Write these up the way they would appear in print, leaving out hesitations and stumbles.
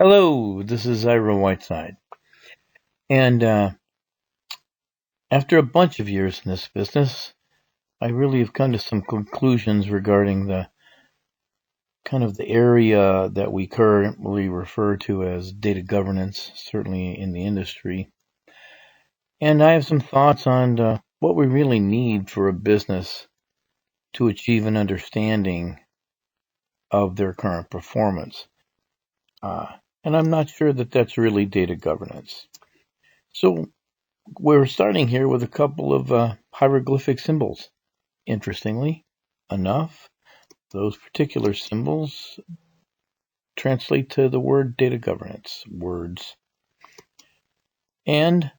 Hello, this is Ira Whiteside. And after a bunch of years in this business, I really have come to some conclusions regarding the area that we currently refer to as data governance, certainly in the industry. And I have some thoughts on what we really need for a business to achieve an understanding of their current performance. And I'm not sure that that's really data governance. So we're starting here with a couple of hieroglyphic symbols. Interestingly enough, those particular symbols translate to the word data governance words. And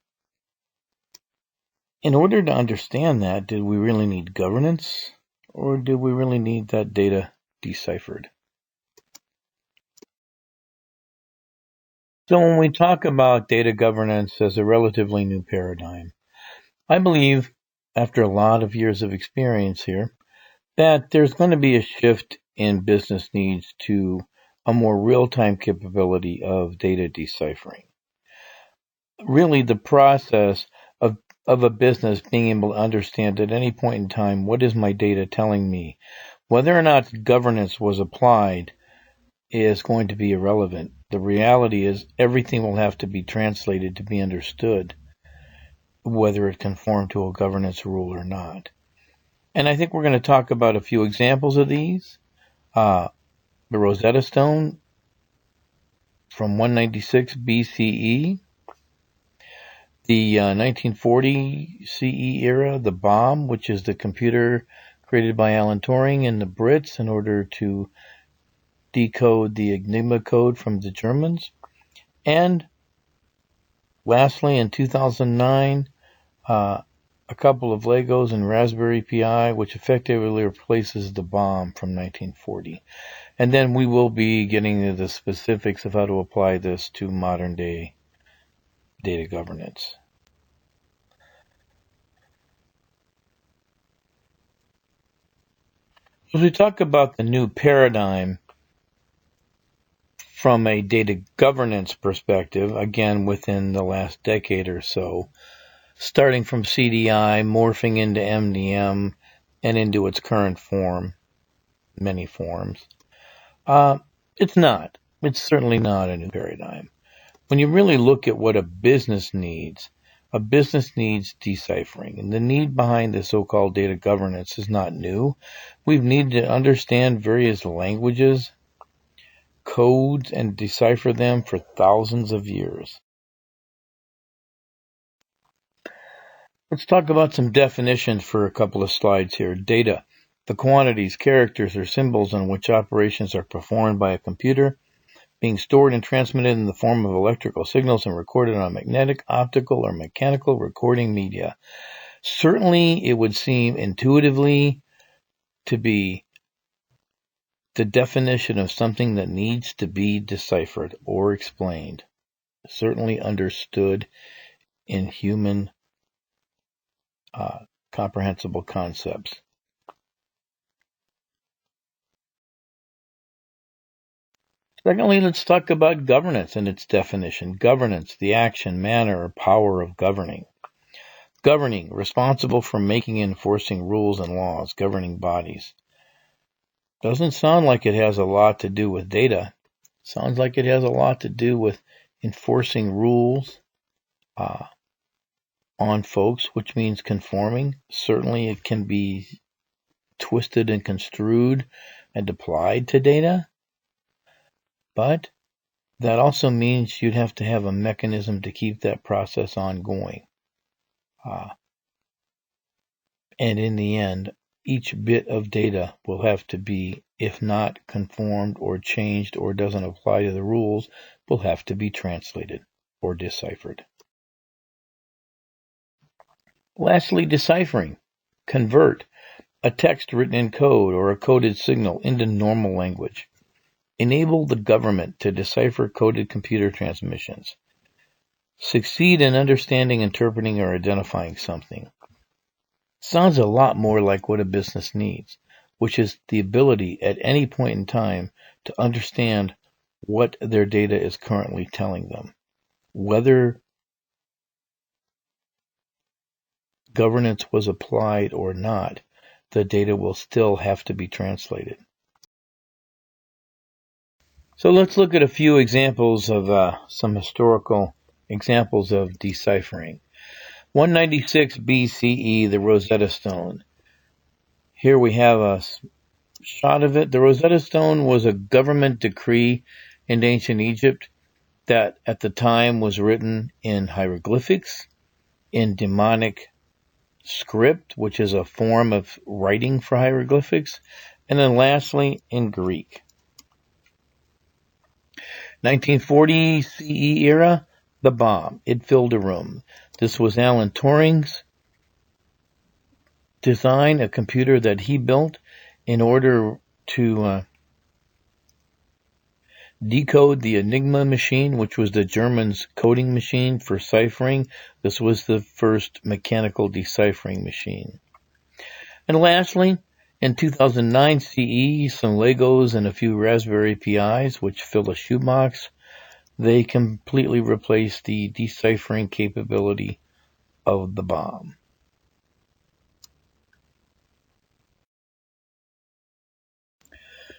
in order to understand that, did we really need governance, or did we really need that data deciphered? So when we talk about data governance as a relatively new paradigm, I believe, after a lot of years of experience here, that there's going to be a shift in business needs to a more real-time capability of data deciphering. Really, the process of a business being able to understand at any point in time, what is my data telling me? Whether or not governance was applied is going to be irrelevant. The reality is everything will have to be translated to be understood, whether it conformed to a governance rule or not. And I think we're going to talk about a few examples of these. The Rosetta Stone from 196 BCE, the 1940 CE era, the bomb, which is the computer created by Alan Turing and the Brits in order to decode the Enigma code from the Germans. And lastly, in 2009, a couple of Legos and Raspberry Pi, which effectively replaces the bomb from 1940. And then we will be getting into the specifics of how to apply this to modern day data governance. As we talk about the new paradigm from a data governance perspective, again within the last decade or so, starting from CDI, morphing into MDM, and into its current form, many forms, it's not. It's certainly not a new paradigm. When you really look at what a business needs deciphering. And the need behind the so-called data governance is not new. We've needed to understand various languages, codes, and decipher them for thousands of years. Let's talk about some definitions for a couple of slides here. Data, the quantities, characters, or symbols on which operations are performed by a computer, being stored and transmitted in the form of electrical signals and recorded on magnetic, optical, or mechanical recording media. Certainly, it would seem intuitively to be the definition of something that needs to be deciphered or explained. Certainly understood in human comprehensible concepts. Secondly, let's talk about governance and its definition. Governance, the action, manner, or power of governing. Governing, responsible for making and enforcing rules and laws, governing bodies. Doesn't sound like it has a lot to do with data. Sounds like it has a lot to do with enforcing rules on folks, which means conforming. Certainly it can be twisted and construed and applied to data. But that also means you'd have to have a mechanism to keep that process ongoing. And in the end, each bit of data will have to be, if not conformed or changed or doesn't apply to the rules, will have to be translated or deciphered. Lastly, deciphering. Convert a text written in code or a coded signal into normal language. Enable the government to decipher coded computer transmissions. Succeed in understanding, interpreting, or identifying something. Sounds a lot more like what a business needs, which is the ability at any point in time to understand what their data is currently telling them. Whether governance was applied or not, the data will still have to be translated. So let's look at a few examples of some historical examples of deciphering. 196 BCE, the Rosetta Stone. Here we have a shot of it. The Rosetta Stone was a government decree in ancient Egypt that at the time was written in hieroglyphics, in demonic script, which is a form of writing for hieroglyphics, and then lastly in Greek. 1940 CE era, the bomb. It filled a room. This was Alan Turing's design, a computer that he built in order to decode the Enigma machine, which was the Germans' coding machine for ciphering. This was the first mechanical deciphering machine. And lastly, in 2009 CE, some Legos and a few Raspberry Pis, which fill a shoebox, they completely replaced the deciphering capability of the bomb.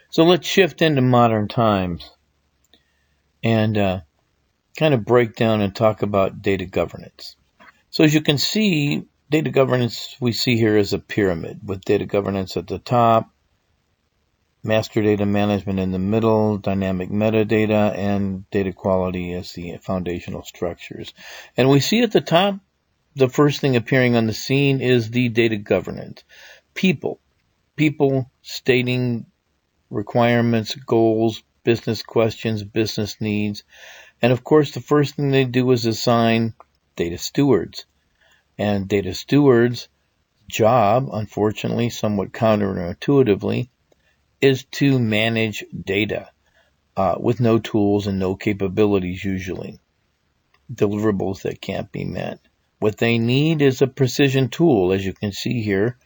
So let's shift into modern times and kind of break down and talk about data governance. So as you can see, data governance we see here is a pyramid with data governance at the top, master data management in the middle, dynamic metadata, and data quality as the foundational structures. And we see at the top, the first thing appearing on the scene is the data governance. People stating requirements, goals, business questions, business needs. And of course, the first thing they do is assign data stewards. And data stewards' job, unfortunately, somewhat counterintuitively, is to manage data with no tools and no capabilities usually. Deliverables that can't be met. What they need is a precision tool, as you can see here,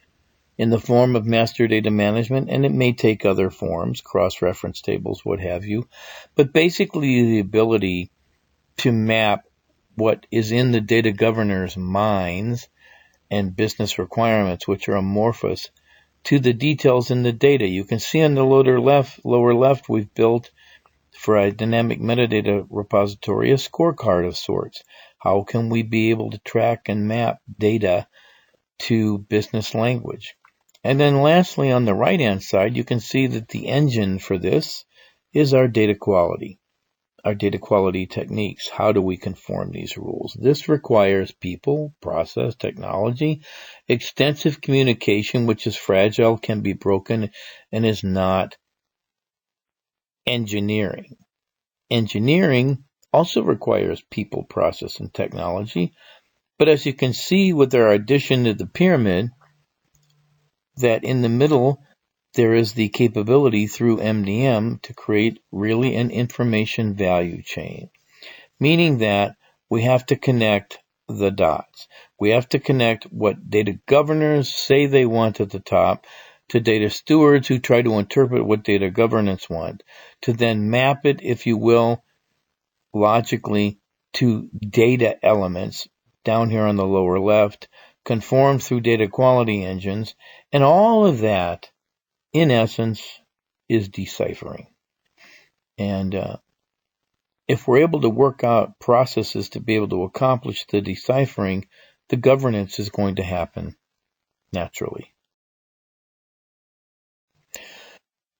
in the form of master data management, and it may take other forms, cross-reference tables, what have you, but basically the ability to map what is in the data governor's minds and business requirements, which are amorphous, to the details in the data. You can see on the lower left, we've built for a dynamic metadata repository a scorecard of sorts. How can we be able to track and map data to business language? And then lastly, on the right-hand side, you can see that the engine for this is our data quality techniques. How do we conform these rules? This requires people, process, technology, extensive communication, which is fragile, can be broken, and is not engineering. Engineering also requires people, process, and technology. But as you can see with our addition to the pyramid, that in the middle, there is the capability through MDM to create really an information value chain, meaning that we have to connect the dots. We have to connect what data governors say they want at the top to data stewards who try to interpret what data governance want, to then map it, if you will, logically to data elements down here on the lower left, conform through data quality engines, and all of that in essence, is deciphering. And if we're able to work out processes to be able to accomplish the deciphering, the governance is going to happen naturally.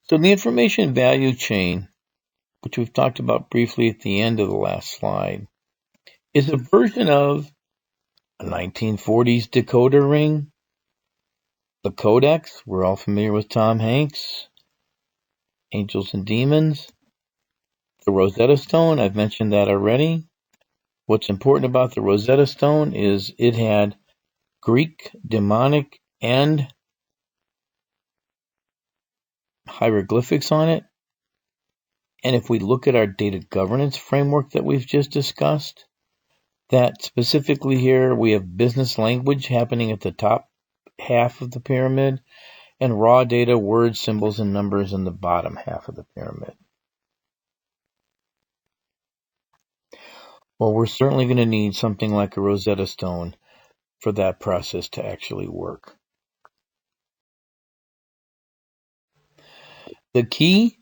So the information value chain, which we've talked about briefly at the end of the last slide, is a version of a 1940s decoder ring, the Codex. We're all familiar with Tom Hanks. Angels and Demons, the Rosetta Stone, I've mentioned that already. What's important about the Rosetta Stone is it had Greek, demonic, and hieroglyphics on it. And if we look at our data governance framework that we've just discussed, that specifically here we have business language happening at the top half of the pyramid, and raw data, words, symbols, and numbers in the bottom half of the pyramid. Well, we're certainly going to need something like a Rosetta Stone for that process to actually work. The key,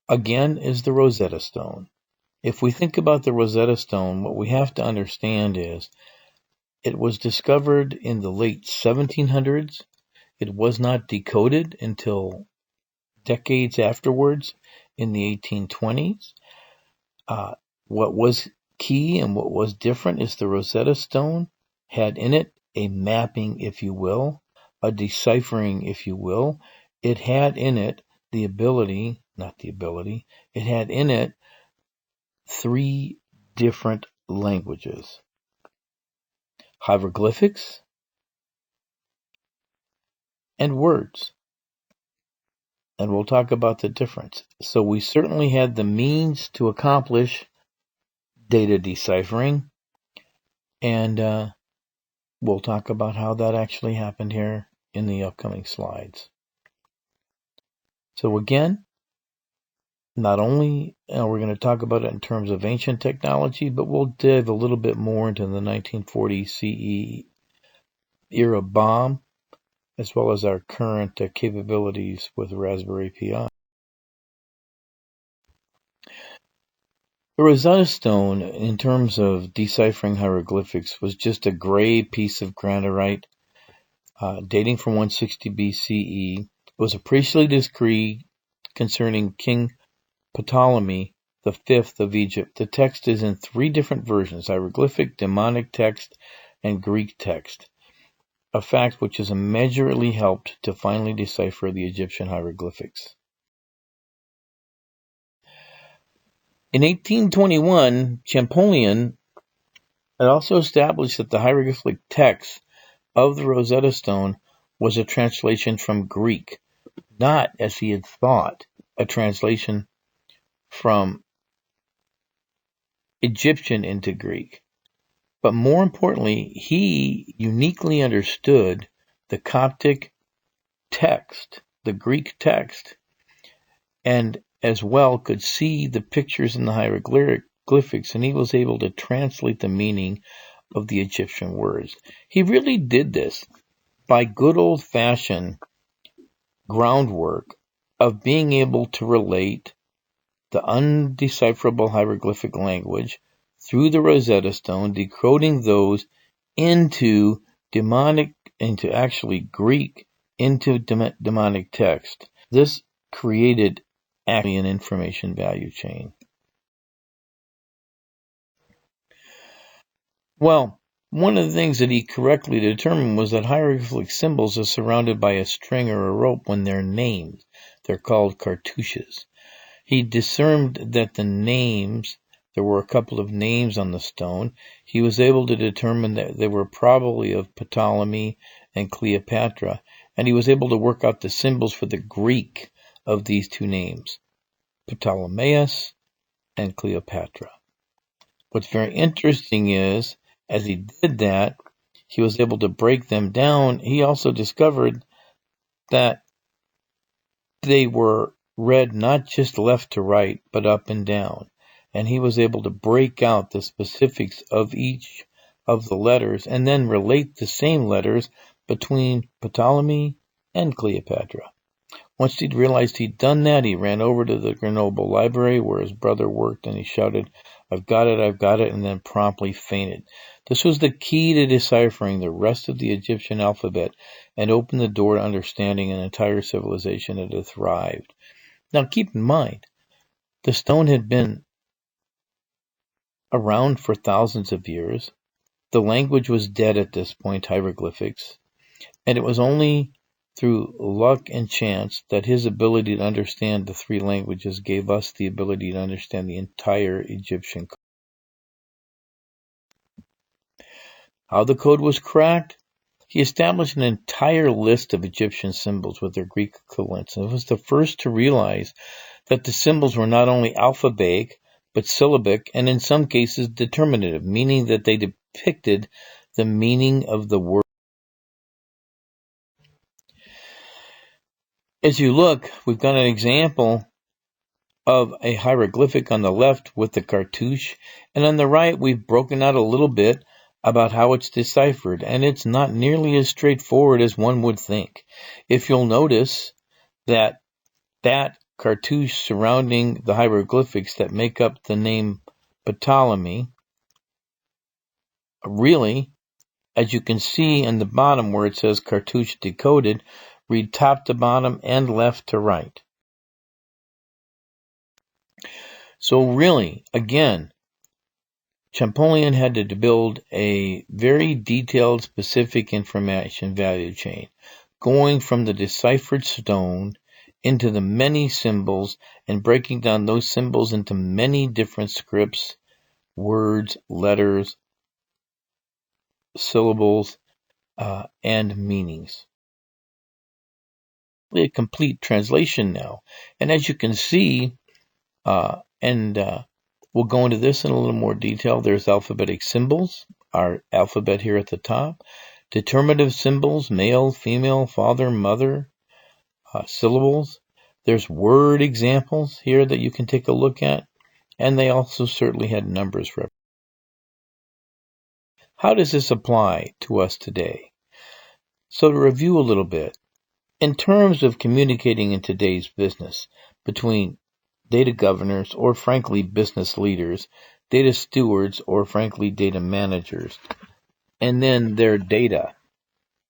again, is the Rosetta Stone. If we think about the Rosetta Stone, what we have to understand is it was discovered in the late 1700s. It was not decoded until decades afterwards in the 1820s. What was key and what was different is the Rosetta Stone had in it a mapping, if you will, a deciphering, if you will. It had in it it had in it 3 different languages: hieroglyphics and words. And we'll talk about the difference. So we certainly had the means to accomplish data deciphering, and we'll talk about how that actually happened here in the upcoming slides. So again, not only are we going to talk about it in terms of ancient technology, but we'll dive a little bit more into the 1940 CE era bomb, as well as our current capabilities with Raspberry Pi. The Rosetta Stone, in terms of deciphering hieroglyphics, was just a gray piece of granite dating from 160 BCE. It was a priestly decree concerning King Ptolemy V of Egypt. The text is in 3 different versions: hieroglyphic, demonic text, and Greek text, a fact which has immeasurably helped to finally decipher the Egyptian hieroglyphics. In 1821, Champollion had also established that the hieroglyphic text of the Rosetta Stone was a translation from Greek, not, as he had thought, a translation from Egyptian into Greek. But more importantly, he uniquely understood the Coptic text, the Greek text, and as well could see the pictures in the hieroglyphics, and he was able to translate the meaning of the Egyptian words. He really did this by good old-fashioned groundwork of being able to relate the undecipherable hieroglyphic language through the Rosetta Stone, decoding those into Greek, into demonic text. This created actually an information value chain. Well, one of the things that he correctly determined was that hieroglyphic symbols are surrounded by a string or a rope when they're named. They're called cartouches. He discerned that there were a couple of names on the stone. He was able to determine that they were probably of Ptolemy and Cleopatra, and he was able to work out the symbols for the Greek of these 2 names, Ptolemaeus and Cleopatra. What's very interesting is, as he did that, he was able to break them down. He also discovered that they were read not just left to right, but up and down. And he was able to break out the specifics of each of the letters and then relate the same letters between Ptolemy and Cleopatra. Once he'd realized he'd done that, he ran over to the Grenoble library where his brother worked, and he shouted, I've got it, and then promptly fainted. This was the key to deciphering the rest of the Egyptian alphabet and opened the door to understanding an entire civilization that had thrived. Now keep in mind, the stone had been around for thousands of years. The language was dead at this point, hieroglyphics, and it was only through luck and chance that his ability to understand the 3 languages gave us the ability to understand the entire Egyptian code. How the code was cracked? He established an entire list of Egyptian symbols with their Greek equivalents, and was the first to realize that the symbols were not only alphabetic, but syllabic, and in some cases determinative, meaning that they depicted the meaning of the word. As you look, we've got an example of a hieroglyphic on the left with the cartouche, and on the right we've broken out a little bit about how it's deciphered, and it's not nearly as straightforward as one would think. If you'll notice that cartouche surrounding the hieroglyphics that make up the name Ptolemy, really, as you can see in the bottom where it says cartouche decoded, read top to bottom and left to right. So really, again, Champollion had to build a very detailed, specific information value chain, going from the deciphered stone into the many symbols and breaking down those symbols into many different scripts, words, letters, syllables, and meanings. A complete translation now. And as you can see, we'll go into this in a little more detail. There's alphabetic symbols, our alphabet here at the top, determinative symbols, male, female, father, mother, syllables. There's word examples here that you can take a look at, and they also certainly had numbers. How does this apply to us today? So to review a little bit, in terms of communicating in today's business between data governors or frankly business leaders, data stewards or frankly data managers, and then their data,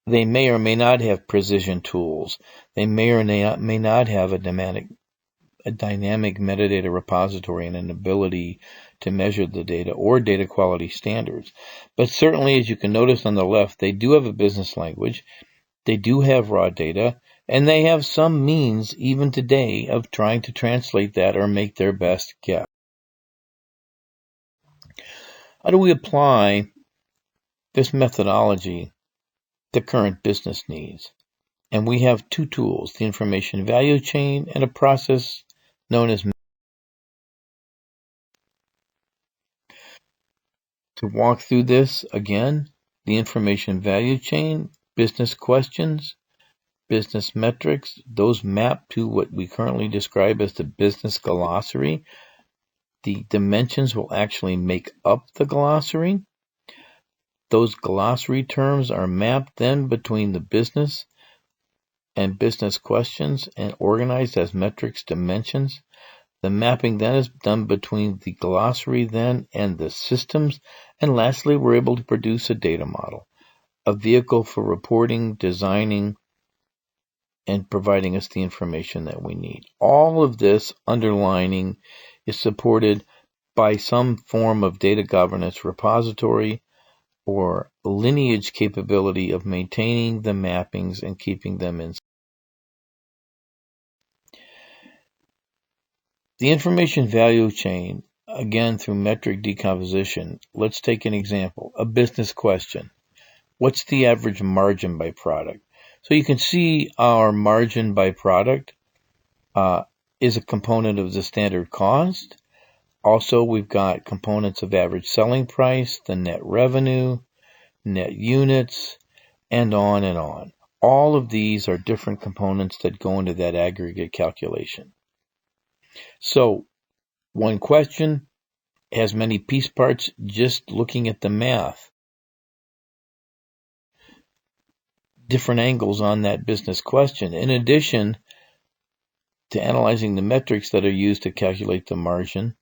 they may or may not have precision tools. They may or may not have a dynamic metadata repository and an ability to measure the data or data quality standards. But certainly, as you can notice on the left, they do have a business language. They do have raw data, and they have some means, even today, of trying to translate that or make their best guess. How do we apply this methodology to current business needs? And we have two tools, the information value chain and a process known as. To walk through this again, the information value chain, business questions, business metrics, those map to what we currently describe as the business glossary. The dimensions will actually make up the glossary. Those glossary terms are mapped then between the business and business questions and organized as metrics dimensions. The mapping then is done between the glossary then and the systems. And lastly, we're able to produce a data model, a vehicle for reporting, designing, and providing us the information that we need. All of this underlining is supported by some form of data governance repository or lineage capability of maintaining the mappings and keeping them in. The information value chain, again through metric decomposition, let's take an example, a business question. What's the average margin by product? So you can see our margin by product is a component of the standard cost. Also, we've got components of average selling price, the net revenue, net units, and on and on. All of these are different components that go into that aggregate calculation. So, one question has many piece parts just looking at the math. Different angles on that business question, in addition to analyzing the metrics that are used to calculate the margin.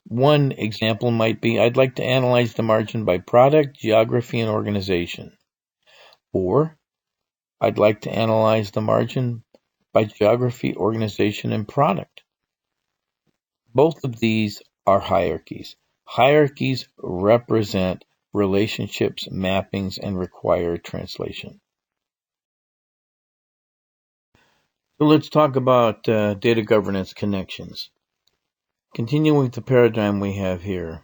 One example might be, I'd like to analyze the margin by product, geography, and organization. Or, I'd like to analyze the margin by geography, organization, and product. Both of these are hierarchies. Hierarchies represent relationships, mappings, and require translation. So let's talk about data governance connections. Continuing with the paradigm we have here,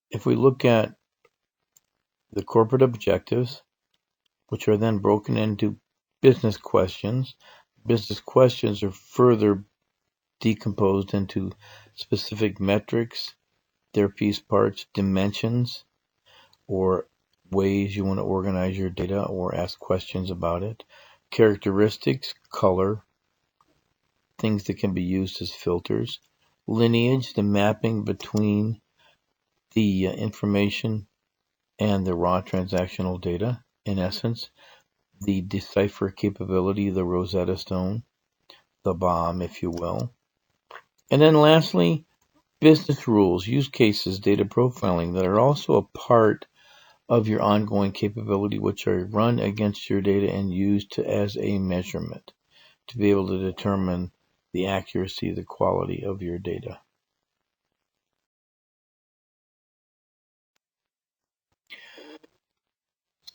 if we look at the corporate objectives, which are then broken into business questions are further decomposed into specific metrics, their piece parts, dimensions, or ways you want to organize your data or ask questions about it, characteristics, color, things that can be used as filters. Lineage, the mapping between the information and the raw transactional data, in essence. The decipher capability, the Rosetta Stone, the bomb, if you will. And then lastly, business rules, use cases, data profiling that are also a part of your ongoing capability, which are run against your data and used as a measurement to be able to determine the accuracy, the quality of your data.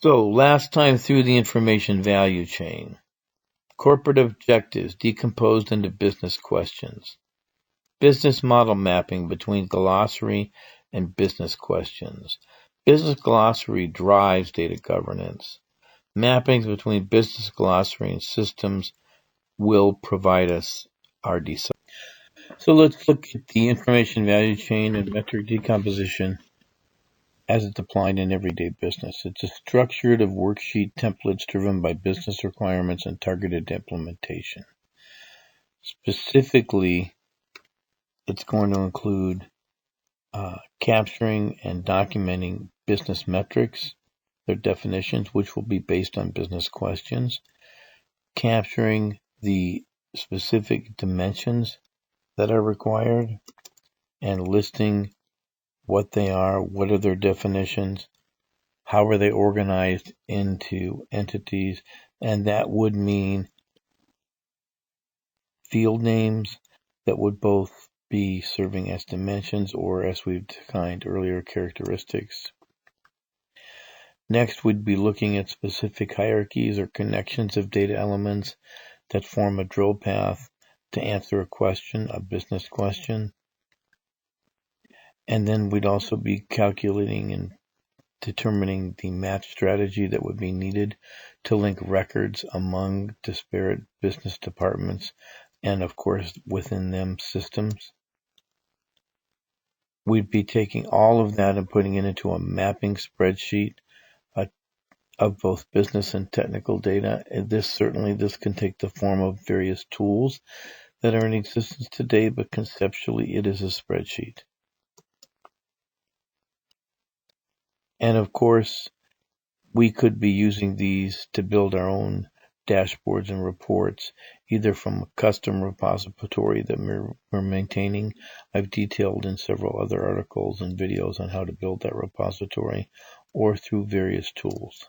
So last time through the information value chain, corporate objectives decomposed into business questions, business model mapping between glossary and business questions. Business glossary drives data governance. Mappings between business glossary and systems will provide us our decipher. So let's look at the information value chain and metric decomposition as it's applied in everyday business. It's a structured of worksheet templates driven by business requirements and targeted implementation. Specifically, it's going to include capturing and documenting business metrics, their definitions, which will be based on business questions, capturing the specific dimensions that are required, and listing what they are, what are their definitions, how are they organized into entities, and that would mean field names that would both be serving as dimensions or, as we've defined earlier, characteristics. Next, we'd be looking at specific hierarchies or connections of data elements that form a drill path to answer a question, a business question. And then we'd also be calculating and determining the match strategy that would be needed to link records among disparate business departments and, of course, within them systems. We'd be taking all of that and putting it into a mapping spreadsheet of both business and technical data. And this can take the form of various tools that are in existence today, but conceptually it is a spreadsheet. And of course, we could be using these to build our own dashboards and reports, either from a custom repository that we're maintaining. I've detailed in several other articles and videos on how to build that repository, or through various tools.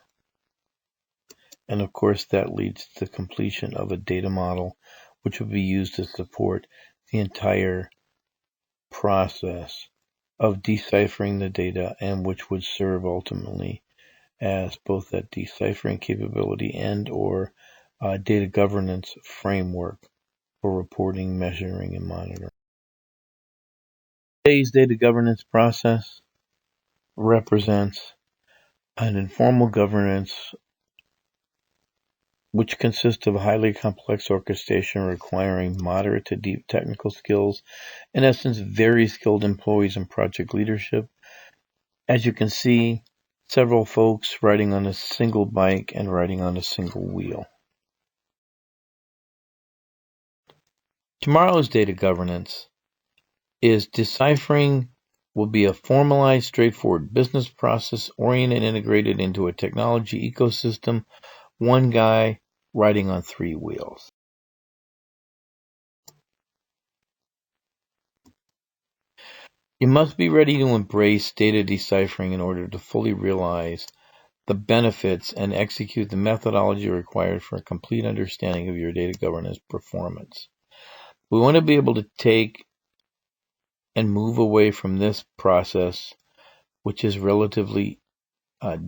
And of course, that leads to the completion of a data model, which will be used to support the entire process of deciphering the data, and which would serve ultimately as both that deciphering capability and or data governance framework for reporting, measuring, and monitoring. Today's data governance process represents an informal governance which consists of highly complex orchestration requiring moderate to deep technical skills, in essence, very skilled employees in project leadership. As you can see, several folks riding on a single bike and riding on a single wheel. Tomorrow's data governance is deciphering will be a formalized, straightforward business process oriented, integrated into a technology ecosystem, one guy riding on three wheels. You must be ready to embrace data deciphering in order to fully realize the benefits and execute the methodology required for a complete understanding of your data governance performance. We want to be able to take and move away from this process, which is relatively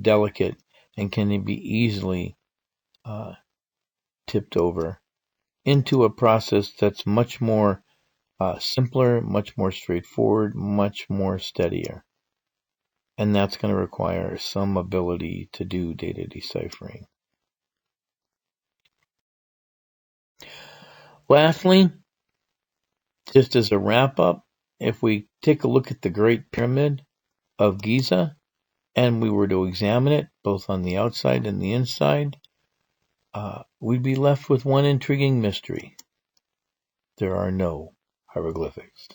delicate and can be easily tipped over, into a process that's much more simpler, much more straightforward, much more steadier. And that's going to require some ability to do data deciphering. Lastly, just as a wrap-up, if we take a look at the Great Pyramid of Giza, and we were to examine it both on the outside and the inside, we'd be left with one intriguing mystery. there are no hieroglyphics.